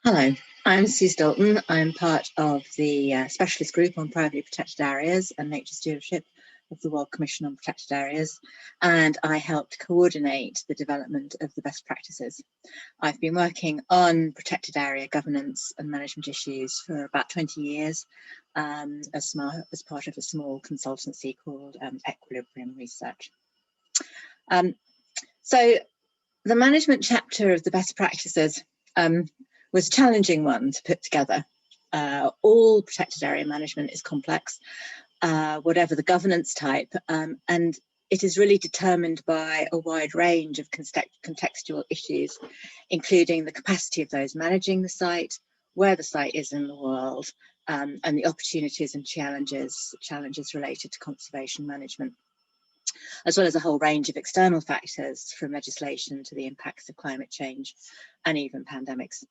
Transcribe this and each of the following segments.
Hello, I'm Sue Stilton. I'm part of the specialist group on privately protected areas and nature stewardship of the World Commission on Protected Areas, and I helped coordinate the development of the best practices. I've been working on protected area governance and management issues for about 20 years as part of a small consultancy called Equilibrium Research. So the management chapter of the best practices was a challenging one to put together. All protected area management is complex, whatever the governance type, and it is really determined by a wide range of contextual issues, including the capacity of those managing the site, where the site is in the world, and the opportunities and challenges related to conservation management, as well as a whole range of external factors, from legislation to the impacts of climate change and even pandemics.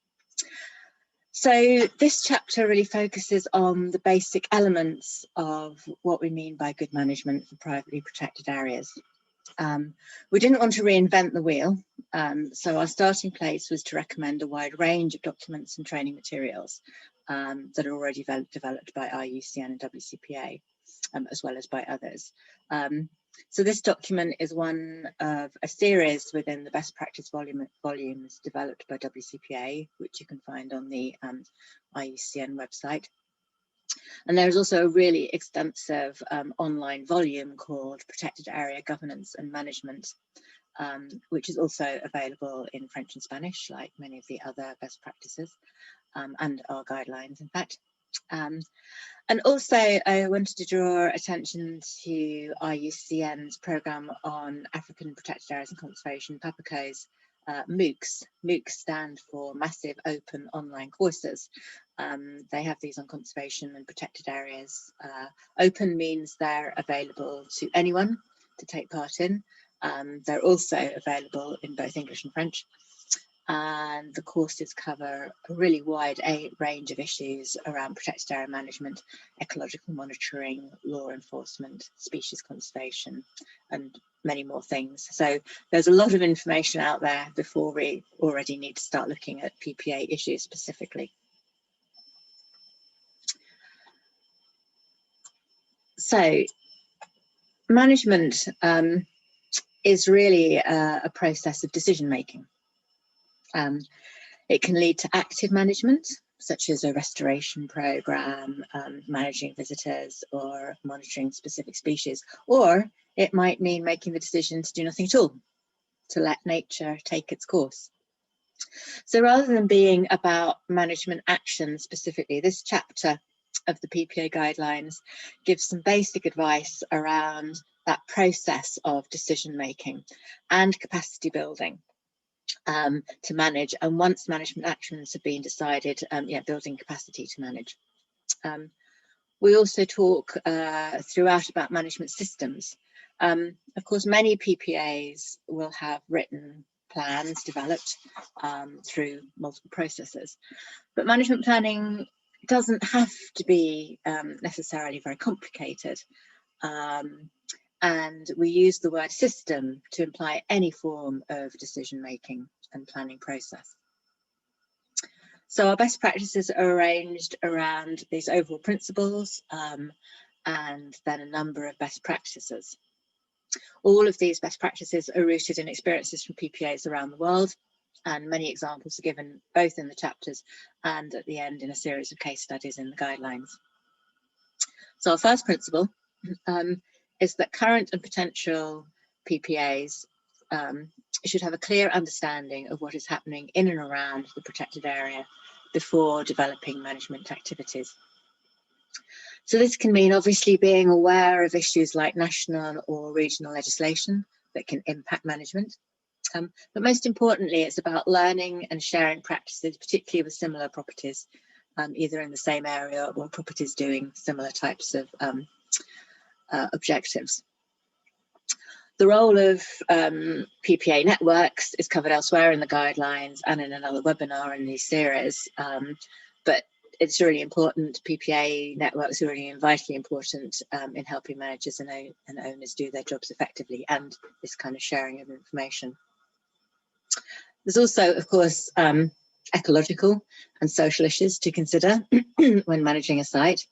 So this chapter really focuses on the basic elements of what we mean by good management for privately protected areas. We didn't want to reinvent the wheel, so our starting place was to recommend a wide range of documents and training materials that are already developed by IUCN and WCPA, as well as by others. So this document is one of a series within the best practice volumes developed by WCPA, which you can find on the IUCN website. And there is also a really extensive online volume called Protected Area Governance and Management, which is also available in French and Spanish, like many of the other best practices and our guidelines, in fact. And also, I wanted to draw attention to IUCN's programme on African Protected Areas and Conservation, PAPACO's MOOCs. MOOCs stand for Massive Open Online Courses. They have these on conservation and protected areas. Open means they're available to anyone to take part in. They're also available in both English and French. And the courses cover a really wide range of issues around protected area management, ecological monitoring, law enforcement, species conservation, and many more things. So there's a lot of information out there before we already need to start looking at PPA issues specifically. So management is really a process of decision making. It can lead to active management, such as a restoration programme, managing visitors or monitoring specific species, or it might mean making the decision to do nothing at all, to let nature take its course. So rather than being about management action specifically, this chapter of the PPA guidelines gives some basic advice around that process of decision making and capacity building. To manage, and once management actions have been decided, building capacity to manage. We also talk throughout about management systems. Of course, many PPAs will have written plans developed through multiple processes, but management planning doesn't have to be necessarily very complicated. And we use the word system to imply any form of decision making and planning process. So our best practices are arranged around these overall principles and then a number of best practices. All of these best practices are rooted in experiences from PPAs around the world, and many examples are given both in the chapters and at the end in a series of case studies in the guidelines. So our first principle is that current and potential PPAs should have a clear understanding of what is happening in and around the protected area before developing management activities. So this can mean obviously being aware of issues like national or regional legislation that can impact management. But most importantly, it's about learning and sharing practices, particularly with similar properties, either in the same area or properties doing similar types of objectives. The role of PPA networks is covered elsewhere in the guidelines and in another webinar in these series, but it's really important. PPA networks are really vitally important in helping managers and owners do their jobs effectively, and this kind of sharing of information. There's also, of course, ecological and social issues to consider when managing a site.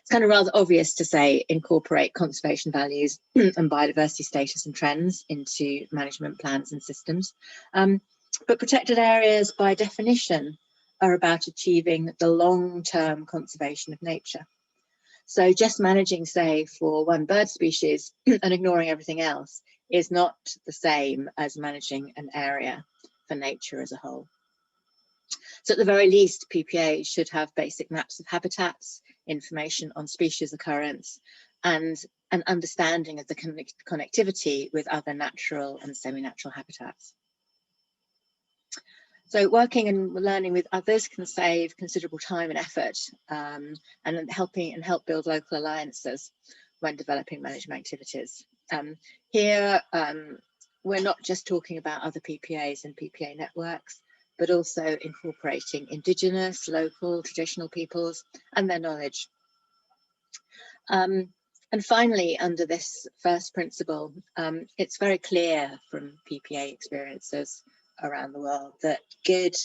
It's kind of rather obvious to say incorporate conservation values and biodiversity status and trends into management plans and systems. But protected areas, by definition, are about achieving the long-term conservation of nature. So just managing, say, for one bird species and ignoring everything else is not the same as managing an area for nature as a whole. So at the very least, PPA should have basic maps of habitats, information on species occurrence, and an understanding of the connectivity with other natural and semi-natural habitats. So working and learning with others can save considerable time and effort, and help build local alliances when developing management activities. Here, we're not just talking about other PPAs and PPA networks, but also incorporating Indigenous, local, traditional peoples and their knowledge. And finally, under this first principle, it's very clear from PPA experiences around the world that good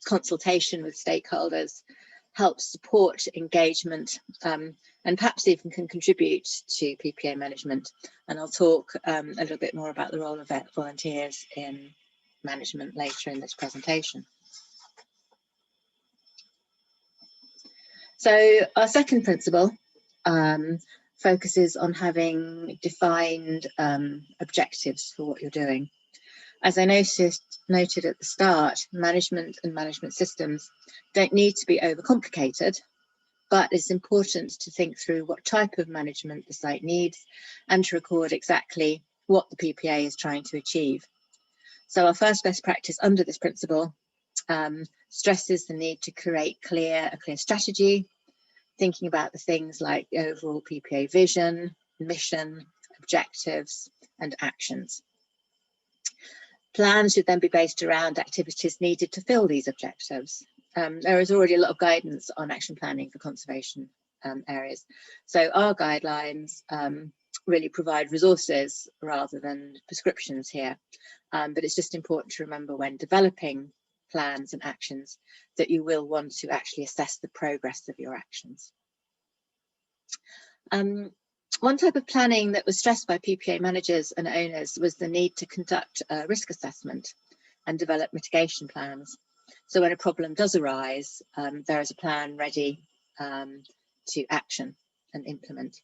consultation with stakeholders helps support engagement and perhaps even can contribute to PPA management. And I'll talk a little bit more about the role of volunteers in management later in this presentation. So our second principle focuses on having defined objectives for what you're doing. As I noted at the start, management and management systems don't need to be overcomplicated, but it's important to think through what type of management the site needs and to record exactly what the PPA is trying to achieve. So our first best practice under this principle stresses the need to create a clear strategy, thinking about the things like the overall PPA vision, mission, objectives, and actions. Plans should then be based around activities needed to fill these objectives. There is already a lot of guidance on action planning for conservation areas. So our guidelines really provide resources rather than prescriptions here. But it's just important to remember when developing plans and actions that you will want to actually assess the progress of your actions. One type of planning that was stressed by PPA managers and owners was the need to conduct a risk assessment and develop mitigation plans. So when a problem does arise, there is a plan ready to action and implement.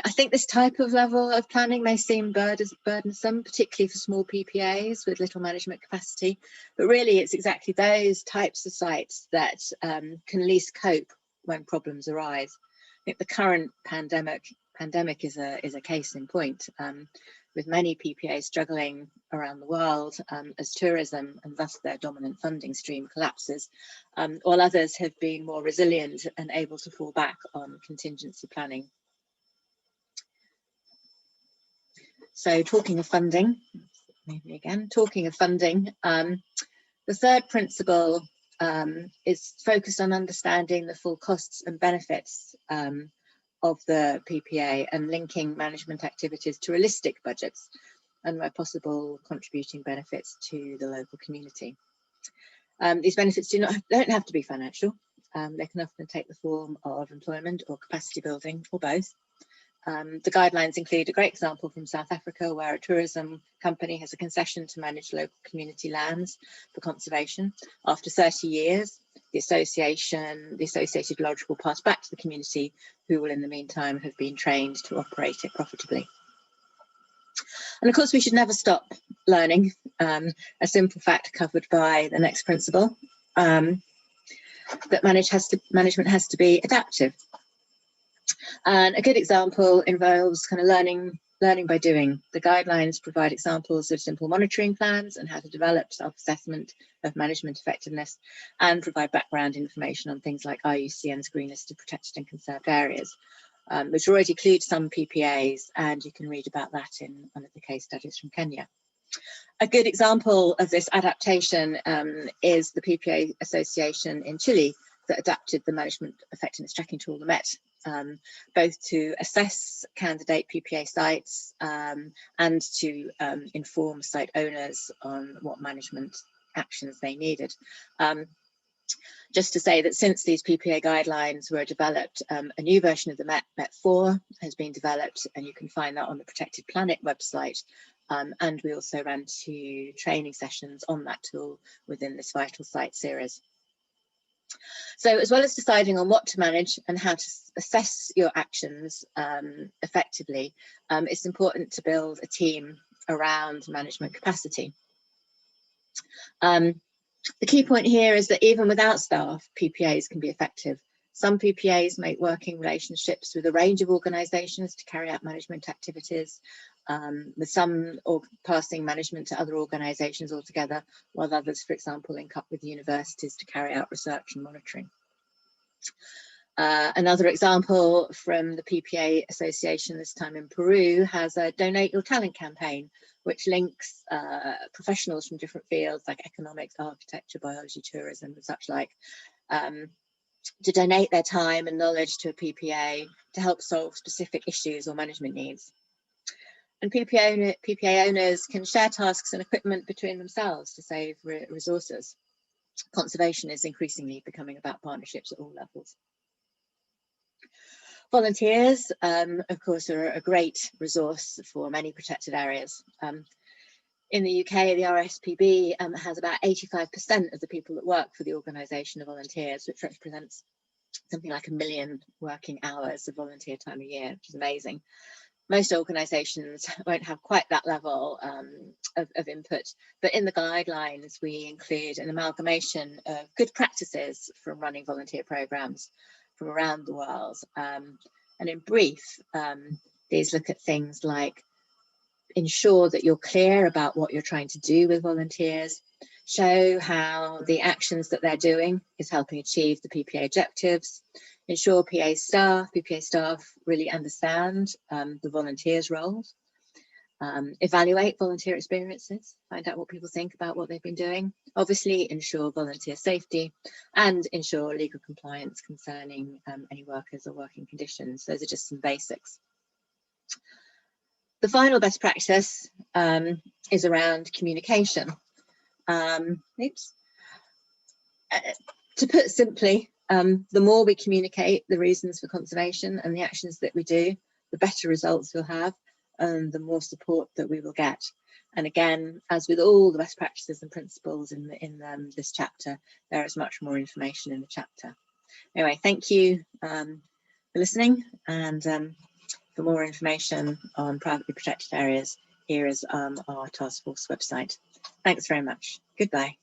I think this type of level of planning may seem burdensome, particularly for small PPAs with little management capacity, but really it's exactly those types of sites that can least cope when problems arise. I think the current pandemic is a case in point, with many PPAs struggling around the world as tourism and thus their dominant funding stream collapses, while others have been more resilient and able to fall back on contingency planning. So talking of funding, the third principle is focused on understanding the full costs and benefits of the PPA and linking management activities to realistic budgets and where possible contributing benefits to the local community. These benefits don't have to be financial. They can often take the form of employment or capacity building or both. The guidelines include a great example from South Africa, where a tourism company has a concession to manage local community lands for conservation. After 30 years, the associated lodge will pass back to the community, who will in the meantime have been trained to operate it profitably. And of course, we should never stop learning. A simple fact covered by the next principle, that management has to be adaptive. And a good example involves kind of learning by doing. The guidelines provide examples of simple monitoring plans and how to develop self-assessment of management effectiveness, and provide background information on things like IUCN's Green List of Protected and Conserved Areas, which already includes some PPAs, and you can read about that in one of the case studies from Kenya. A good example of this adaptation is the PPA Association in Chile that adapted the management effectiveness tracking tool, the MET, both to assess candidate PPA sites and to inform site owners on what management actions they needed. Just to say that since these PPA guidelines were developed, a new version of the MET4 has been developed, and you can find that on the Protected Planet website. And we also ran 2 training sessions on that tool within this Vital Site series. So as well as deciding on what to manage and how to assess your actions effectively, it's important to build a team around management capacity. The key point here is that even without staff, PPAs can be effective. Some PPAs make working relationships with a range of organisations to carry out management activities, with some passing management to other organisations altogether, while others, for example, link up with universities to carry out research and monitoring. Another example from the PPA Association, this time in Peru, has a Donate Your Talent campaign, which links professionals from different fields like economics, architecture, biology, tourism, and such like, to donate their time and knowledge to a PPA to help solve specific issues or management needs. And PPA owners can share tasks and equipment between themselves to save resources. Conservation is increasingly becoming about partnerships at all levels. Volunteers, of course, are a great resource for many protected areas. In the UK, the RSPB has about 85% of the people that work for the organisation are volunteers, which represents something like 1 million working hours of volunteer time a year, which is amazing. Most organisations won't have quite that level of input, but in the guidelines we include an amalgamation of good practices from running volunteer programmes from around the world. And in brief, these look at things like ensure that you're clear about what you're trying to do with volunteers, show how the actions that they're doing is helping achieve the PPA objectives, ensure PPA staff really understand the volunteers' roles, evaluate volunteer experiences, find out what people think about what they've been doing, obviously ensure volunteer safety, and ensure legal compliance concerning any workers or working conditions. Those are just some basics. The final best practice is around communication. To put simply, the more we communicate the reasons for conservation and the actions that we do, the better results we'll have and the more support that we will get. And again, as with all the best practices and principles in this chapter, there is much more information in the chapter. Anyway, thank you for listening, and for more information on privately protected areas, here is our task force website. Thanks very much. Goodbye.